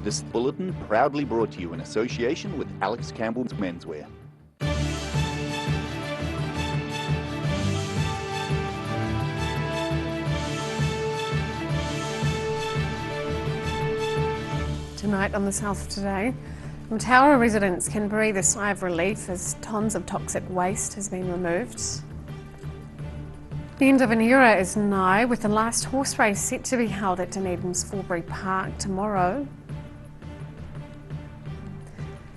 This bulletin proudly brought to you in association with Alex Campbell's Menswear. Tonight on the South Today, Matara residents can breathe a sigh of relief as tons of toxic waste has been removed. The end of an era is nigh, with the last horse race set to be held at Dunedin's Forbury Park tomorrow.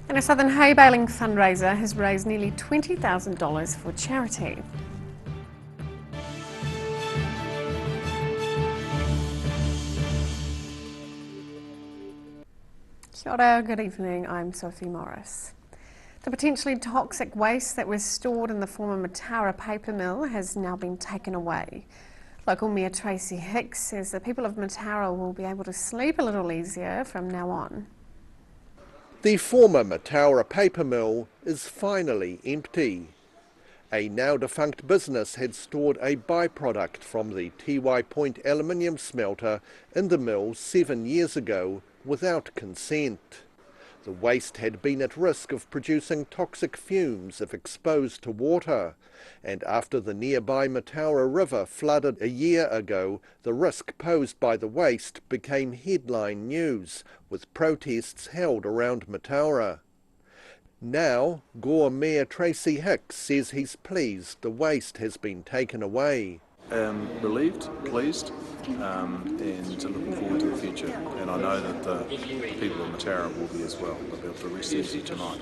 And a Southern hay baling fundraiser has raised nearly $20,000 for charity. Kia ora, good evening, I'm Sophie Morris. The potentially toxic waste that was stored in the former Matara paper mill has now been taken away. Local Mayor Tracy Hicks says the people of Matara will be able to sleep a little easier from now on. The former Matara paper mill is finally empty. A now-defunct business had stored a byproduct from the Tiwai Point aluminium smelter in the mill 7 years ago without consent. The waste had been at risk of producing toxic fumes if exposed to water, and after the nearby Matara River flooded a year ago, the risk posed by the waste became headline news, with protests held around Matara. Now, Gore Mayor Tracy Hicks says he's pleased the waste has been taken away. Relieved, pleased, and looking forward to the future. And I know that the people of Matara will be as well. They'll be able to rest easy tonight.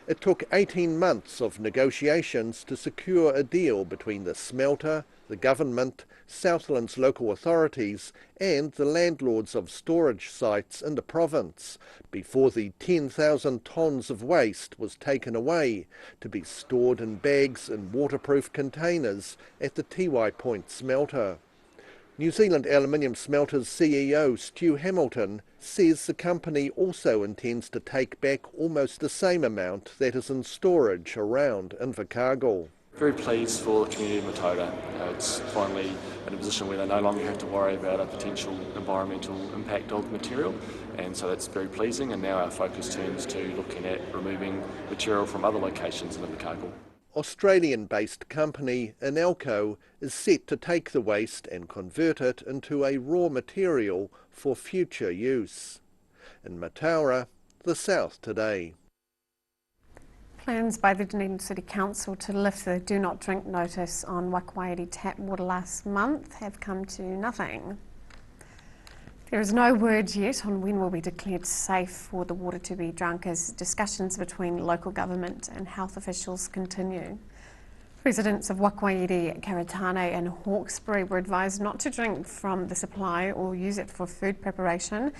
It took 18 months of negotiations to secure a deal between the smelter, the government, Southland's local authorities and the landlords of storage sites in the province before the 10,000 tonnes of waste was taken away to be stored in bags and waterproof containers at the Tiwai Point smelter. New Zealand Aluminium Smelters CEO Stu Hamilton says the company also intends to take back almost the same amount that is in storage around Invercargill. Very pleased for the community of Matara. It's finally in a position where they no longer have to worry about a potential environmental impact of the material, and so that's very pleasing, and now our focus turns to looking at removing material from other locations in Invercargill. Australian-based company Inalco is set to take the waste and convert it into a raw material for future use. In Matara, the South Today. Plans by the Dunedin City Council to lift the do not drink notice on Waikwaiiri tap water last month have come to nothing. There is no word yet on when will be declared safe for the water to be drunk as discussions between local government and health officials continue. Residents of Waikwaiiri, Karatane and Hawkesbury were advised not to drink from the supply or use it for food preparation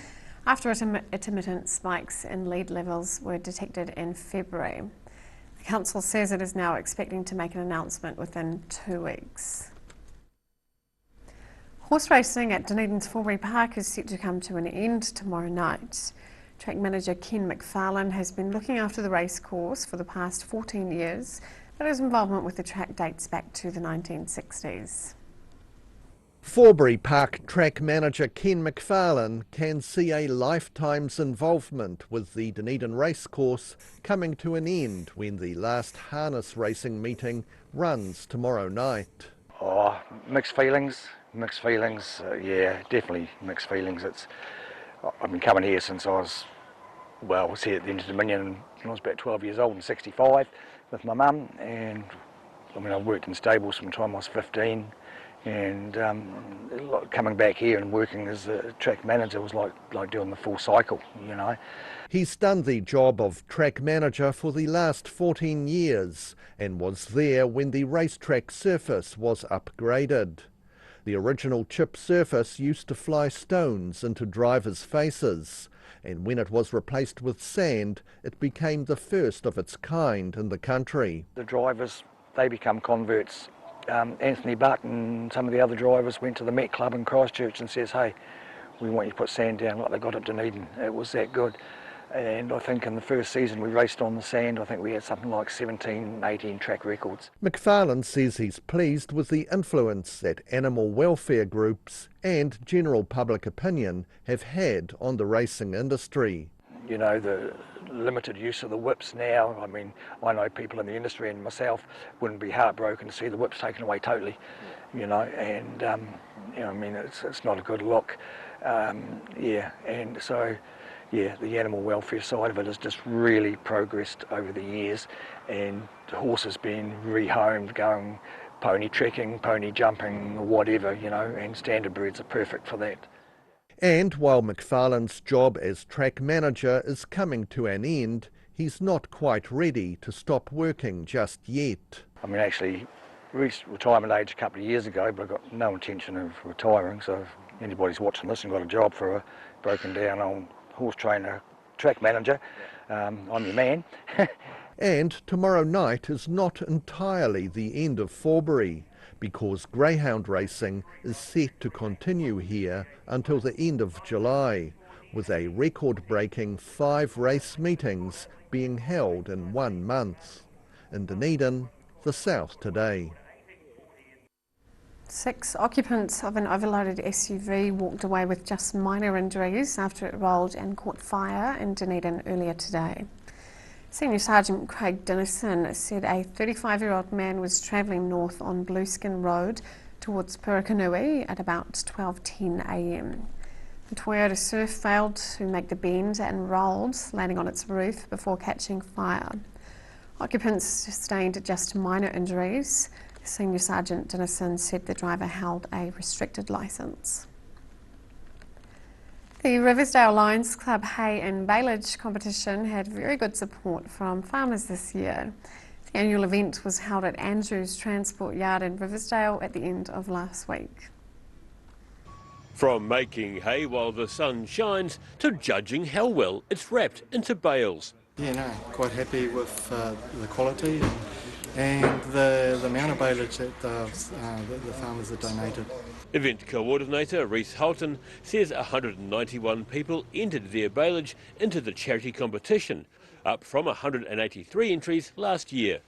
after intermittent spikes in lead levels were detected in February. The council says it is now expecting to make an announcement within 2 weeks. Horse racing at Dunedin's Forbury Park is set to come to an end tomorrow night. Track manager Ken McFarlane has been looking after the race course for the past 14 years, but his involvement with the track dates back to the 1960s. Forbury Park track manager Ken McFarlane can see a lifetime's involvement with the Dunedin racecourse coming to an end when the last harness racing meeting runs tomorrow night. Oh, mixed feelings. Yeah, definitely mixed feelings. I've been coming here since I was here at the end of Dominion when I was about 12 years old and 65 with my mum, and I worked in stables from the time I was 15, and coming back here and working as a track manager was like doing the full cycle, you know. He's done the job of track manager for the last 14 years and was there when the racetrack surface was upgraded. The original chip surface used to fly stones into drivers' faces, and when it was replaced with sand, it became the first of its kind in the country. The drivers, they become converts. Anthony Buck and some of the other drivers went to the Met Club in Christchurch and says, hey, we want you to put sand down like they got at Dunedin. It was that good. And I think in the first season we raced on the sand, I think we had something like 17, 18 track records. McFarlane says he's pleased with the influence that animal welfare groups and general public opinion have had on the racing industry. You know, the limited use of the whips now, I mean, I know people in the industry and myself wouldn't be heartbroken to see the whips taken away totally, you know, and, you know, I mean, it's not a good look. Yeah, and so, yeah, the animal welfare side of it has just really progressed over the years, and the horses being rehomed, going pony trekking, pony jumping, or whatever, you know, and standard breds are perfect for that. And while McFarlane's job as track manager is coming to an end, he's not quite ready to stop working just yet. I mean, actually reached retirement age a couple of years ago, but I've got no intention of retiring, so if anybody's watching this and got a job for a broken down old horse trainer, track manager, I'm your man. And tomorrow night is not entirely the end of Forbury, because greyhound racing is set to continue here until the end of July, with a record-breaking 5 race meetings being held in 1 month. In Dunedin, the South Today. 6 occupants of an overloaded SUV walked away with just minor injuries after it rolled and caught fire in Dunedin earlier today. Senior Sergeant Craig Dennison said a 35-year-old man was travelling north on Blueskin Road towards Purakanui at about 12:10 a.m. The Toyota Surf failed to make the bend and rolled, landing on its roof before catching fire. Occupants sustained just minor injuries. Senior Sergeant Dennison said the driver held a restricted licence. The Riversdale Lions Club hay and baleage competition had very good support from farmers this year. The annual event was held at Andrews Transport Yard in Riversdale at the end of last week. From making hay while the sun shines to judging how well it's wrapped into bales. Yeah, no, quite happy with the quality and the amount of baleage that the farmers have donated. Event coordinator Reese Houghton says 191 people entered their baleage into the charity competition, up from 183 entries last year.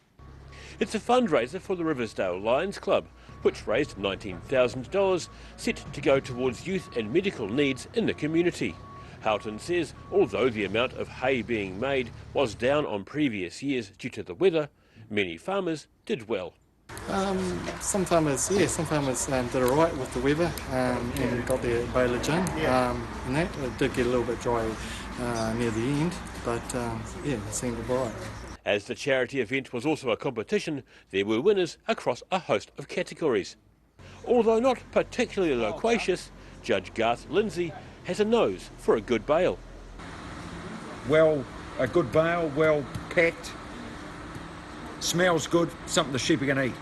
It's a fundraiser for the Riversdale Lions Club, which raised $19,000, set to go towards youth and medical needs in the community. Houghton says although the amount of hay being made was down on previous years due to the weather, many farmers did well. Some farmers did all right with the weather and got their baleage in. And that it did get a little bit dry near the end, but yeah, it seemed all right. As the charity event was also a competition, there were winners across a host of categories. Although not particularly loquacious, Judge Garth Lindsay has a nose for a good bale. Well, a good bale, well packed, smells good, something the sheep are going to eat.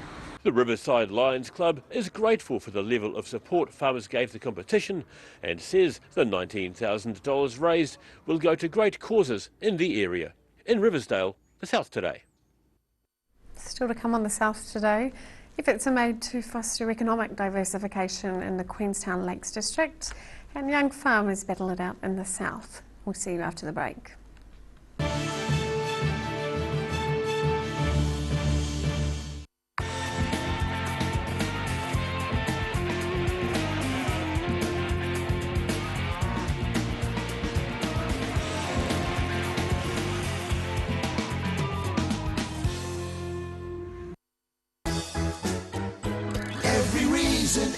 The Riverside Lions Club is grateful for the level of support farmers gave the competition and says the $19,000 raised will go to great causes in the area. In Riversdale, the South Today. Still to come on the South Today, efforts are made to foster economic diversification in the Queenstown Lakes District, and young farmers battle it out in the South. We'll see you after the break.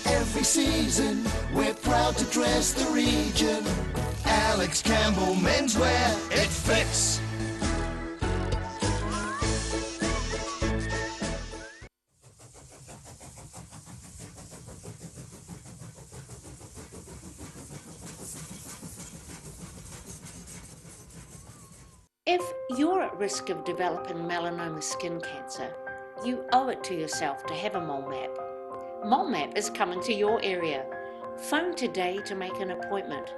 Every season, we're proud to dress the region. Alex Campbell Menswear, it fits. If you're at risk of developing melanoma skin cancer, you owe it to yourself to have a mole map. Mole Map is coming to your area. Phone today to make an appointment.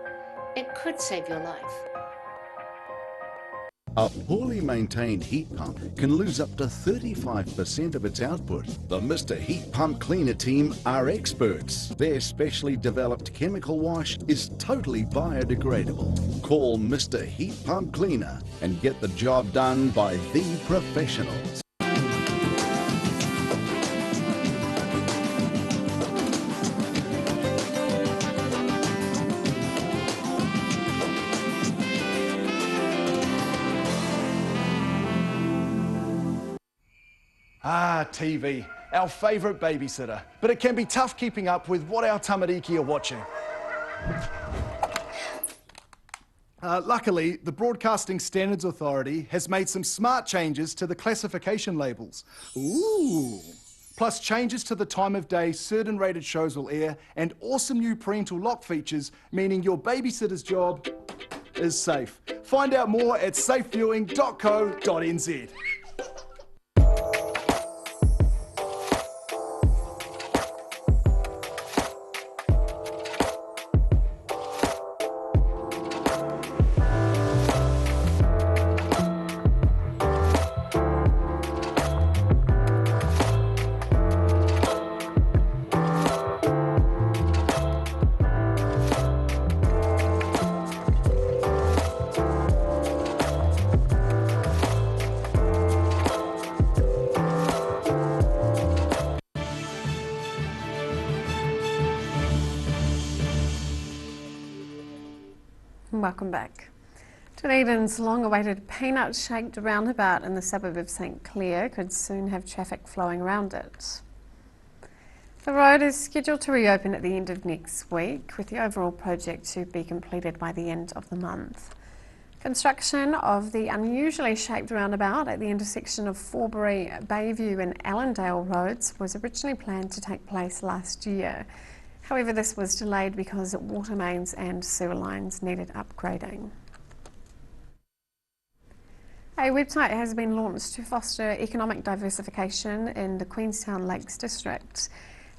It could save your life. A poorly maintained heat pump can lose up to 35% of its output. The Mr. Heat Pump Cleaner team are experts. Their specially developed chemical wash is totally biodegradable. Call Mr. Heat Pump Cleaner and get the job done by the professionals. Ah, TV, our favourite babysitter. But it can be tough keeping up with what our tamariki are watching. Luckily, the Broadcasting Standards Authority has made some smart changes to the classification labels. Ooh! Plus changes to the time of day certain rated shows will air, and awesome new parental lock features, meaning your babysitter's job is safe. Find out more at safeviewing.co.nz. Welcome back. Dunedin's long-awaited peanut-shaped roundabout in the suburb of St Clair could soon have traffic flowing around it. The road is scheduled to reopen at the end of next week, with the overall project to be completed by the end of the month. Construction of the unusually shaped roundabout at the intersection of Forbury, Bayview and Allendale roads was originally planned to take place last year. However, this was delayed because water mains and sewer lines needed upgrading. A website has been launched to foster economic diversification in the Queenstown Lakes District.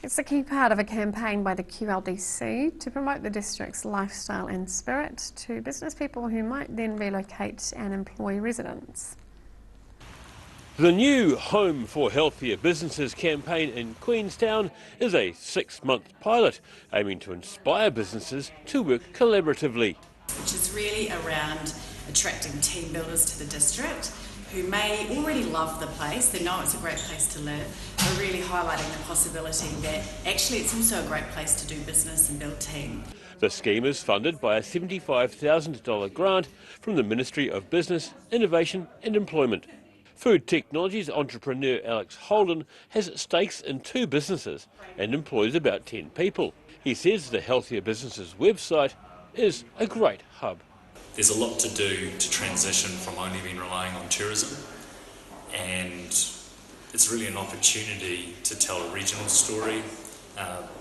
It's a key part of a campaign by the QLDC to promote the district's lifestyle and spirit to business people who might then relocate and employ residents. The new Home for Healthier Businesses campaign in Queenstown is a 6-month pilot aiming to inspire businesses to work collaboratively. Which is really around attracting team builders to the district who may already love the place, they know it's a great place to live, but really highlighting the possibility that actually it's also a great place to do business and build team. The scheme is funded by a $75,000 grant from the Ministry of Business, Innovation and Employment. Food Technologies entrepreneur Alex Holden has stakes in 2 businesses and employs about 10 people. He says the Healthier Businesses website is a great hub. There's a lot to do to transition from only being relying on tourism, and it's really an opportunity to tell a regional story,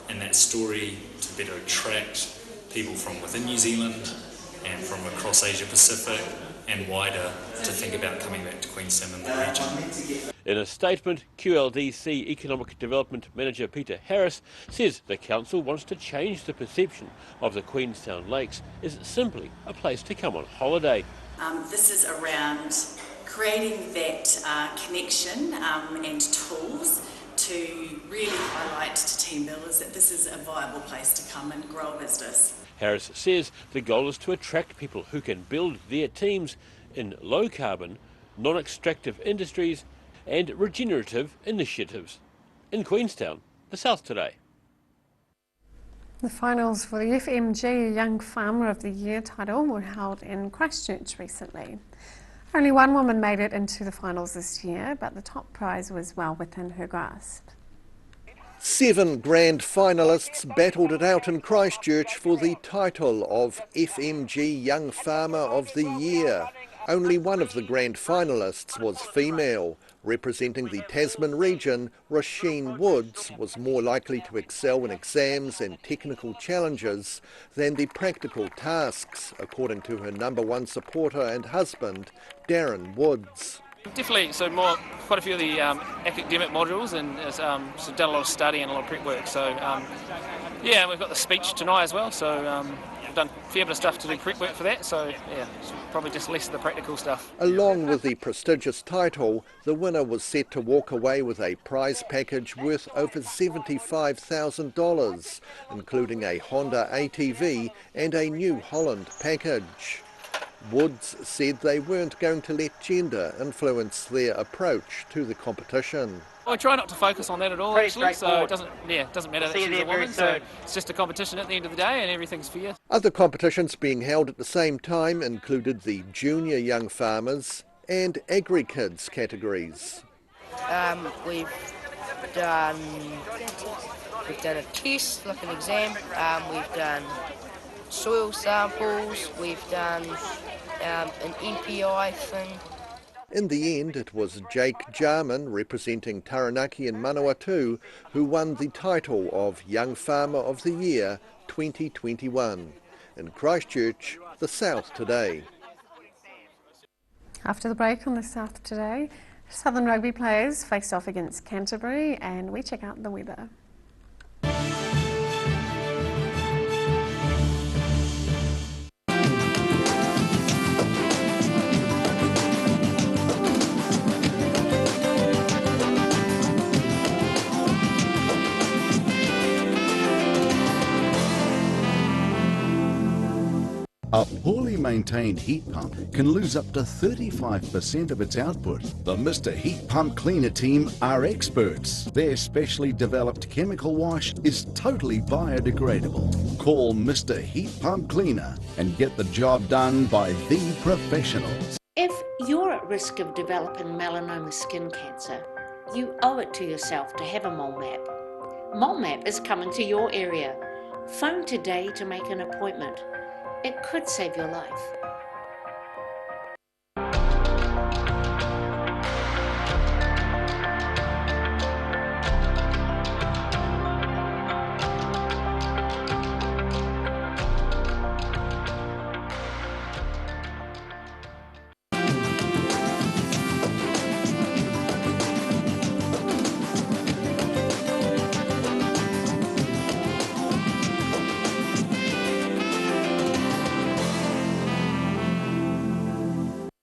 and that story to better attract people from within New Zealand and from across Asia Pacific and wider to think about coming back to Queenstown and the region. In a statement, QLDC Economic Development Manager Peter Harris says the council wants to change the perception of the Queenstown Lakes as simply a place to come on holiday. This is around creating that connection and tools to really highlight to team builders that this is a viable place to come and grow a business. Harris says the goal is to attract people who can build their teams in low-carbon, non-extractive industries and regenerative initiatives. In Queenstown, the South Today. The finals for the FMG Young Farmer of the Year title were held in Christchurch recently. Only one woman made it into the finals this year, but the top prize was well within her grasp. 7 grand finalists battled it out in Christchurch for the title of FMG Young Farmer of the Year. Only one of the grand finalists was female. Representing the Tasman region, Roisin Woods was more likely to excel in exams and technical challenges than the practical tasks, according to her #1 supporter and husband, Darren Woods. Definitely, so quite a few of the academic modules, and so done a lot of study and a lot of prep work. So Yeah, and we've got the speech tonight as well, so we've done a fair bit of stuff to do prep work for that, so yeah, it's probably just less of the practical stuff. Along with the prestigious title, the winner was set to walk away with a prize package worth over $75,000, including a Honda ATV and a New Holland package. Woods said they weren't going to let gender influence their approach to the competition. I try not to focus on that at all, actually, so it doesn't matter that she's a woman, so it's just a competition at the end of the day and everything's fair. Other competitions being held at the same time included the Junior Young Farmers and Agri-Kids categories. We've done a test, like an exam, we've done soil samples, we've done an NPI thing. In the end, it was Jake Jarman, representing Taranaki and Manawatu, who won the title of Young Farmer of the Year 2021. In Christchurch, the South Today. After the break on the South Today, Southern Rugby players faced off against Canterbury, and we check out the weather. A poorly maintained heat pump can lose up to 35% of its output. The Mr. Heat Pump Cleaner team are experts. Their specially developed chemical wash is totally biodegradable. Call Mr. Heat Pump Cleaner and get the job done by the professionals. If you're at risk of developing melanoma skin cancer, you owe it to yourself to have a mole map. Mole map is coming to your area. Phone today to make an appointment. It could save your life.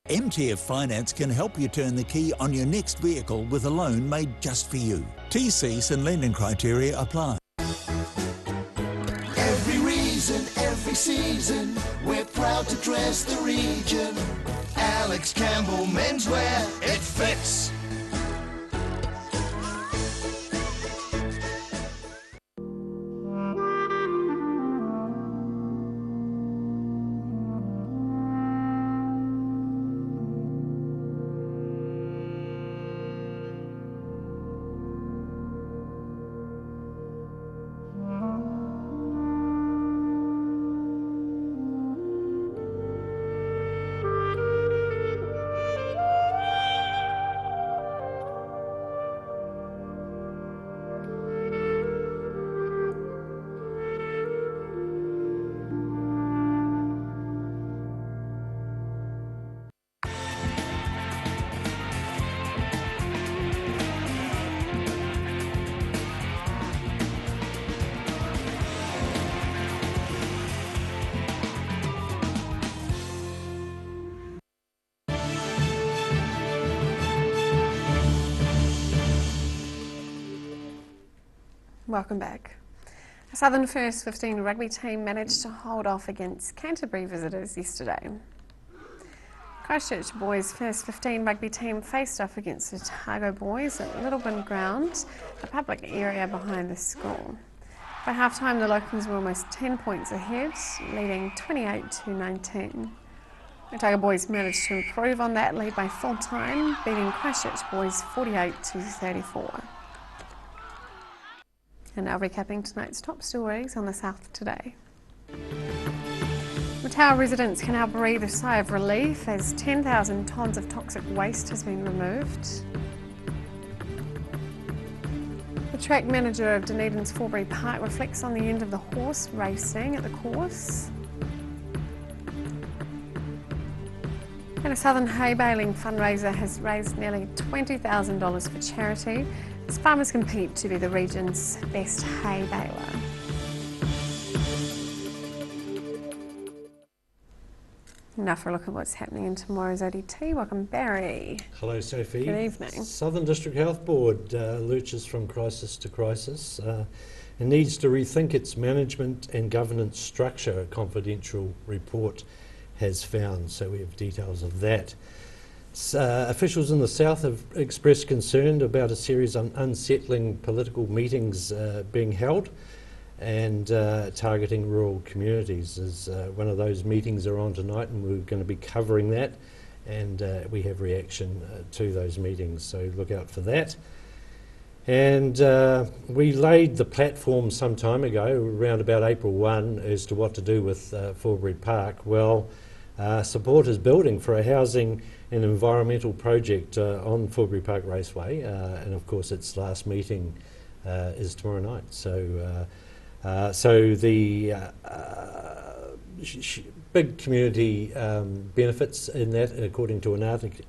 MTF Finance can help you turn the key on your next vehicle with a loan made just for you. TCs and lending criteria apply. Every reason, every season, we're proud to dress the region. Alex Campbell Menswear, it fits. Welcome back. A Southern First 15 rugby team managed to hold off against Canterbury visitors yesterday. Christchurch boys' First 15 rugby team faced off against the Otago boys at Littlebin Ground, a public area behind the school. By half-time, the Locums were almost 10 points ahead, leading 28-19. Otago boys managed to improve on that lead by full-time, beating Christchurch boys 48-34. And now recapping tonight's top stories on the South Today. Matara residents can now breathe a sigh of relief as 10,000 tonnes of toxic waste has been removed. The track manager of Dunedin's Forbury Park reflects on the end of the horse racing at the course. And a Southern hay baling fundraiser has raised nearly $20,000 for charity as farmers compete to be the region's best hay baler. Now for a look at what's happening in tomorrow's ODT. Welcome, Barry. Hello, Sophie. Good evening. Southern District Health Board lurches from crisis to crisis. It needs to rethink its management and governance structure, a confidential report has found, so we have details of that. Officials in the south have expressed concern about a series of unsettling political meetings being held and targeting rural communities. As one of those meetings are on tonight, and we're going to be covering that, and we have reaction to those meetings, so look out for that. And we laid the platform some time ago, around about April 1, as to what to do with Forbury Park. Well, support is building for a housing and environmental project on Forbury Park Raceway, and of course its last meeting is tomorrow night. So the big community benefits in that, according to an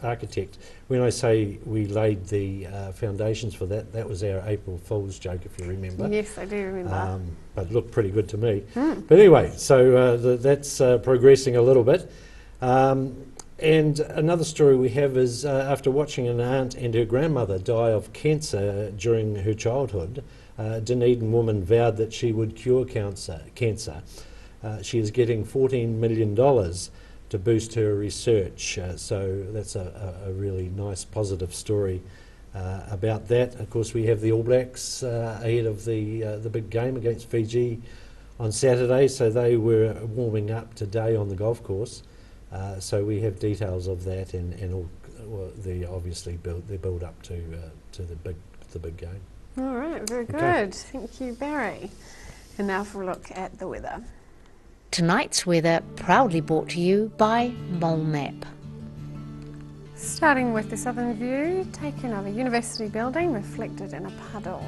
architect. When I say we laid the foundations for that, that was our April Fool's joke, if you remember. Yes, I do remember. But it looked pretty good to me. But anyway, so that's progressing a little bit. And another story we have is after watching an aunt and her grandmother die of cancer during her childhood, a Dunedin woman vowed that she would cure cancer. She is getting $14 million to boost her research, so that's a really nice positive story about that. Of course, we have the All Blacks ahead of the big game against Fiji on Saturday, so they were warming up today on the golf course. So we have details of that and all the obviously the build up to the big game. All right, very good. Okay. Thank you, Barry. And now for a look at the weather. Tonight's weather proudly brought to you by Mole Map. Starting with the southern view, taken of a university building reflected in a puddle.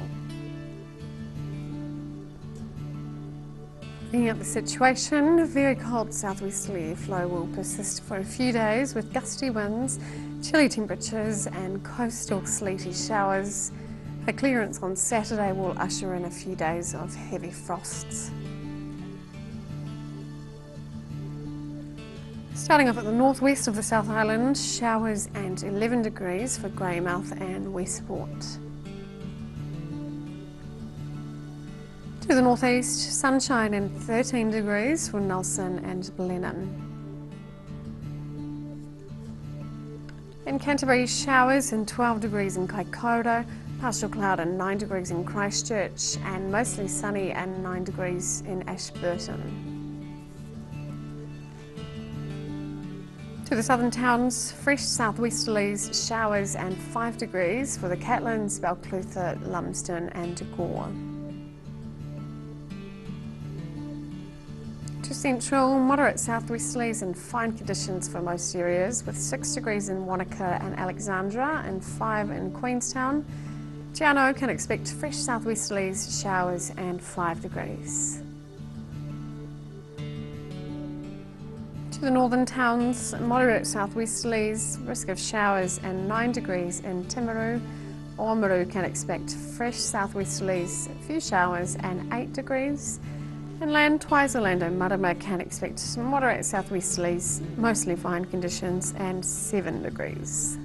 Looking at the situation, very cold southwesterly flow will persist for a few days with gusty winds, chilly temperatures and coastal sleety showers. A clearance on Saturday will usher in a few days of heavy frosts. Starting off at the northwest of the South Island, showers and 11 degrees for Greymouth and Westport. To the northeast, sunshine and 13 degrees for Nelson and Blenheim. In Canterbury, showers and 12 degrees in Kaikoura, partial cloud and 9 degrees in Christchurch, and mostly sunny and 9 degrees in Ashburton. To the southern towns, fresh southwesterlies, showers and 5 degrees for the Catlins, Balclutha, Lumsden and Gore. To central, moderate southwesterlies and fine conditions for most areas, with 6 degrees in Wanaka and Alexandra and 5 in Queenstown. Te Anau can expect fresh southwesterlies, showers and 5 degrees. To the northern towns, moderate southwesterlies, risk of showers and 9 degrees in Timaru. Oamaru can expect fresh southwesterlies, a few showers and 8 degrees. Inland, Twizel and Marama can expect some moderate southwesterlies, mostly fine conditions and 7 degrees.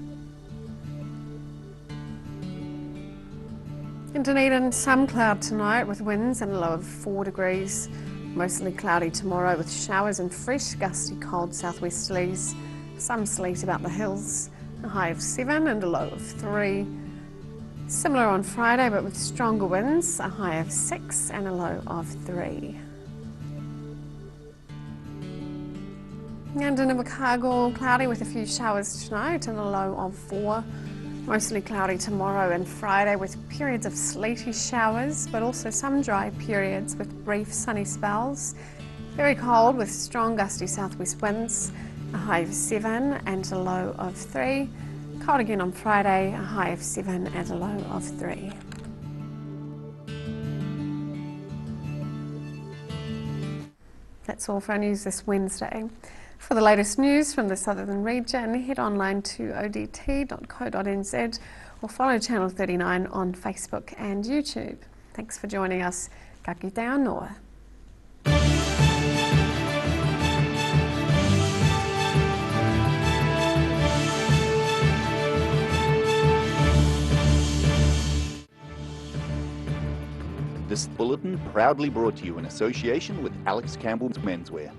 In Dunedin, some cloud tonight with winds and a low of 4 degrees. Mostly cloudy tomorrow with showers and fresh gusty cold southwesterlies. Some sleet about the hills, a high of 7 and a low of 3. Similar on Friday but with stronger winds, a high of 6 and a low of 3. And in Invercargill, cloudy with a few showers tonight and a low of 4. Mostly cloudy tomorrow and Friday with periods of sleety showers, but also some dry periods with brief sunny spells. Very cold with strong gusty southwest winds, a high of 7 and a low of 3. Cold again on Friday, a high of 7 and a low of 3. That's all for our news this Wednesday. For the latest news from the southern region, head online to odt.co.nz or follow Channel 39 on Facebook and YouTube. Thanks for joining us. Ka kite anō. This bulletin proudly brought to you in association with Alex Campbell's Menswear.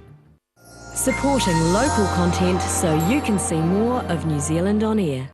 Supporting local content so you can see more of New Zealand on air.